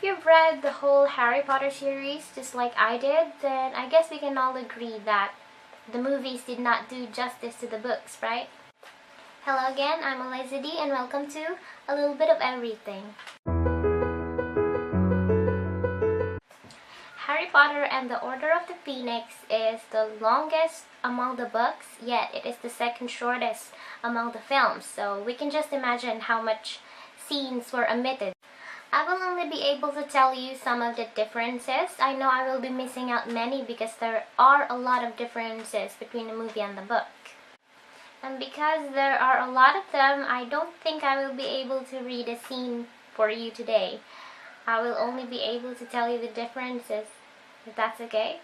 If you've read the whole Harry Potter series just like I did, then I guess we can all agree that the movies did not do justice to the books, right? Hello again, I'm Alyzza Dee and welcome to A Little Bit of Everything. Harry Potter and the Order of the Phoenix is the longest among the books, yet it is the second shortest among the films, so we can just imagine how much scenes were omitted. I will only be able to tell you some of the differences. I know I will be missing out many because there are a lot of differences between the movie and the book. And because there are a lot of them, I don't think I will be able to read a scene for you today. I will only be able to tell you the differences, if that's okay.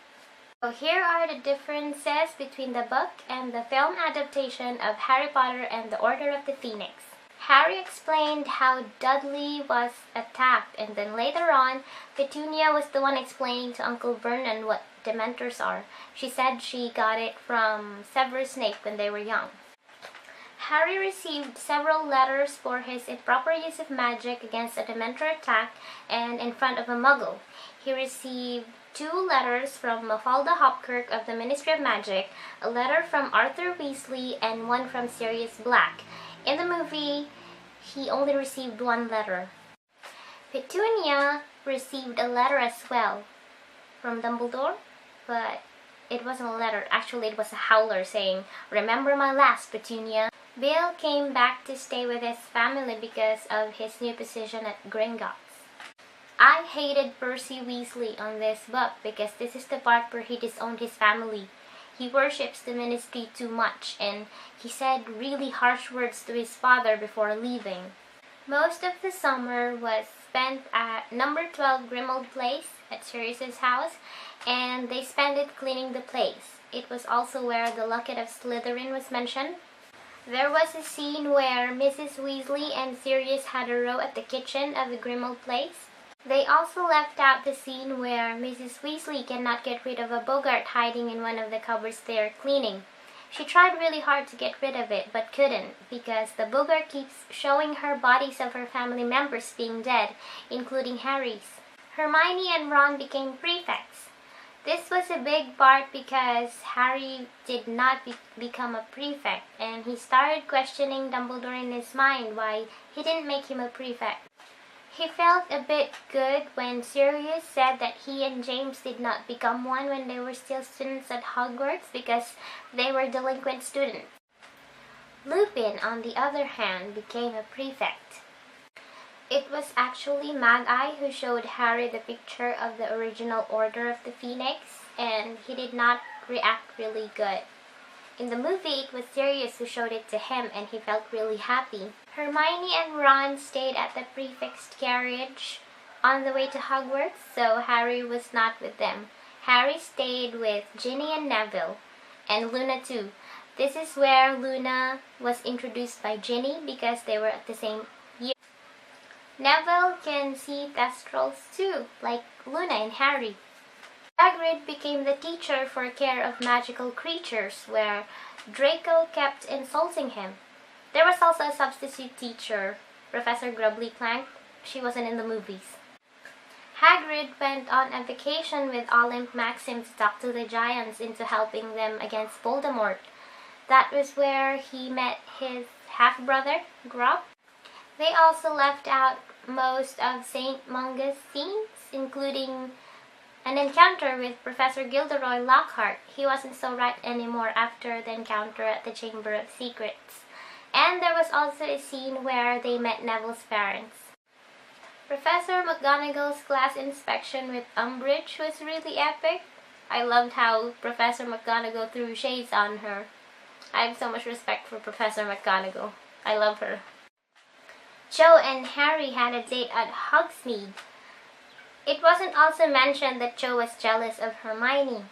So here are the differences between the book and the film adaptation of Harry Potter and the Order of the Phoenix. Harry explained how Dudley was attacked, and then later on, Petunia was the one explaining to Uncle Vernon what Dementors are. She said she got it from Severus Snape when they were young. Harry received several letters for his improper use of magic against a Dementor attack and in front of a Muggle. He received 2 letters from Mafalda Hopkirk of the Ministry of Magic, a letter from Arthur Weasley, and 1 from Sirius Black. In the movie, he only received 1 letter. Petunia received a letter as well from Dumbledore, but it wasn't a letter. Actually, it was a howler saying, "Remember my last, Petunia." Bill came back to stay with his family because of his new position at Gringotts. I hated Percy Weasley on this book because this is the part where he disowned his family. He worships the ministry too much, and he said really harsh words to his father before leaving. Most of the summer was spent at number 12 Grimmauld Place at Sirius's house, and they spent it cleaning the place. It was also where the Locket of Slytherin was mentioned. There was a scene where Mrs. Weasley and Sirius had a row at the kitchen of the Grimmauld Place. They also left out the scene where Mrs. Weasley cannot get rid of a Bogart hiding in one of the cupboards they are cleaning. She tried really hard to get rid of it, but couldn't, because the Bogart keeps showing her bodies of her family members being dead, including Harry's. Hermione and Ron became prefects. This was a big part because Harry did not become a prefect, and he started questioning Dumbledore in his mind why he didn't make him a prefect. He felt a bit good when Sirius said that he and James did not become one when they were still students at Hogwarts because they were delinquent students. Lupin, on the other hand, became a prefect. It was actually Mad-Eye who showed Harry the picture of the original Order of the Phoenix, and he did not react really good. In the movie, it was Sirius who showed it to him, and he felt really happy. Hermione and Ron stayed at the prefect's carriage on the way to Hogwarts, so Harry was not with them. Harry stayed with Ginny and Neville, and Luna too. This is where Luna was introduced by Ginny because they were at the same year. Neville can see thestrals too, like Luna and Harry. Hagrid became the teacher for care of magical creatures, where Draco kept insulting him. There was also a substitute teacher, Professor Grubbly Plank. She wasn't in the movies. Hagrid went on a vacation with Olymp Maxim to talk to the giants into helping them against Voldemort. That was where he met his half-brother, Grob. They also left out most of St. Mungo's scenes, including an encounter with Professor Gilderoy Lockhart. He wasn't so right anymore after the encounter at the Chamber of Secrets. And there was also a scene where they met Neville's parents. Professor McGonagall's class inspection with Umbridge was really epic. I loved how Professor McGonagall threw shades on her. I have so much respect for Professor McGonagall. I love her. Cho and Harry had a date at Hogsmeade. It wasn't also mentioned that Cho was jealous of Hermione.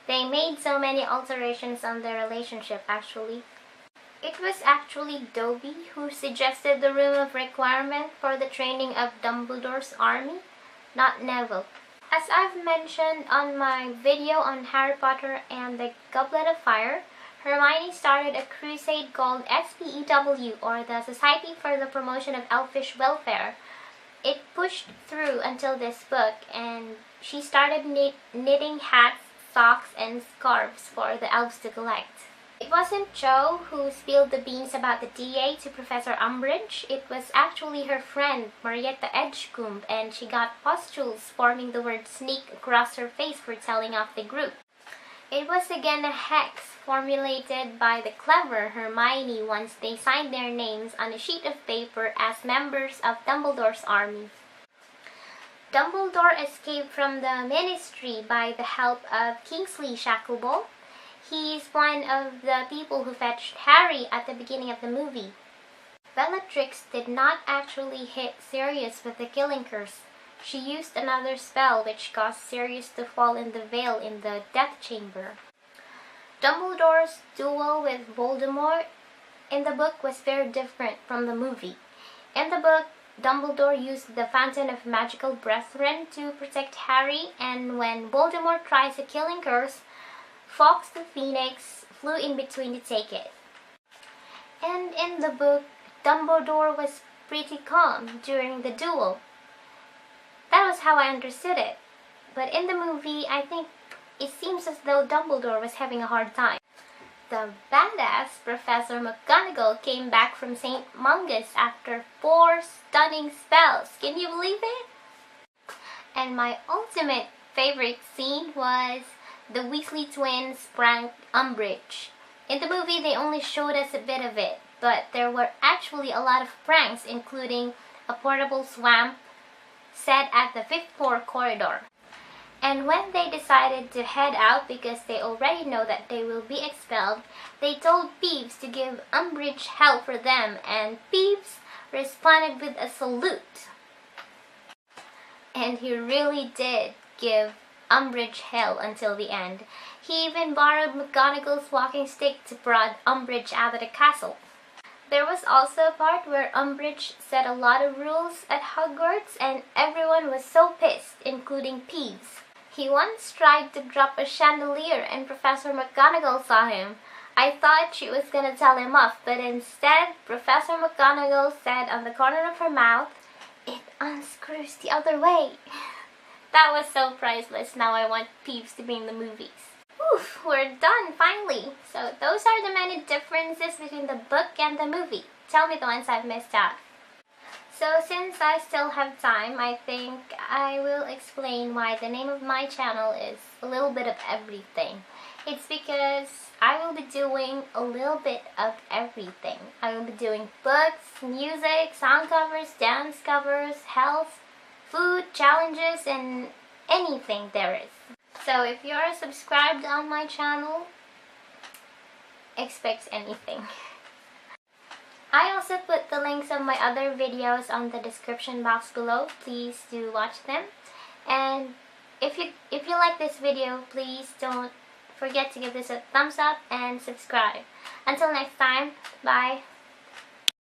They made so many alterations on their relationship, actually. It was actually Dobby who suggested the Room of Requirement for the training of Dumbledore's army, not Neville. As I've mentioned on my video on Harry Potter and the Goblet of Fire, Hermione started a crusade called SPEW, or the Society for the Promotion of Elfish Welfare. it pushed through until this book, and she started knitting hats, socks, and scarves for the elves to collect. It wasn't Jo who spilled the beans about the DA to Professor Umbridge. It was actually her friend, Marietta Edgecombe, and she got pustules forming the word sneak across her face for telling off the group. It was again a hex formulated by the clever Hermione once they signed their names on a sheet of paper as members of Dumbledore's army. Dumbledore escaped from the Ministry by the help of Kingsley Shacklebolt. He's one of the people who fetched Harry at the beginning of the movie. Bellatrix did not actually hit Sirius with the killing curse. She used another spell which caused Sirius to fall in the veil in the Death Chamber. Dumbledore's duel with Voldemort in the book was very different from the movie. In the book, Dumbledore used the Fountain of Magical Brethren to protect Harry, and when Voldemort tries a killing curse, Fawkes the Phoenix flew in between to take it. And in the book, Dumbledore was pretty calm during the duel. That was how I understood it. But in the movie, I think it seems as though Dumbledore was having a hard time. The badass Professor McGonagall came back from St. Mungus after 4 stunning spells. Can you believe it? And my ultimate favorite scene was the Weasley twins pranked Umbridge. In the movie, they only showed us a bit of it, but there were actually a lot of pranks, including a portable swamp set at the 5th floor corridor. And when they decided to head out because they already know that they will be expelled, they told Peeves to give Umbridge hell for them, and Peeves responded with a salute. And he really did give Umbridge hell until the end. He even borrowed McGonagall's walking stick to prod Umbridge out of the castle. There was also a part where Umbridge set a lot of rules at Hogwarts and everyone was so pissed, including Peeves. He once tried to drop a chandelier and Professor McGonagall saw him. I thought she was gonna tell him off, but instead, Professor McGonagall said on the corner of her mouth, "It unscrews the other way." That was so priceless. Now I want Peeves to be in the movies. Oof, we're done finally. So those are the many differences between the book and the movie. Tell me the ones I've missed out. So since I still have time, I think I will explain why the name of my channel is a little bit of everything. It's because I will be doing a little bit of everything. I will be doing books, music, song covers, dance covers, health, food, challenges, and anything there is. So if you're subscribed on my channel, expect anything. I also put the links of my other videos on the description box below. Please do watch them. And if you like this video, please don't forget to give this a thumbs up and subscribe. Until next time, bye.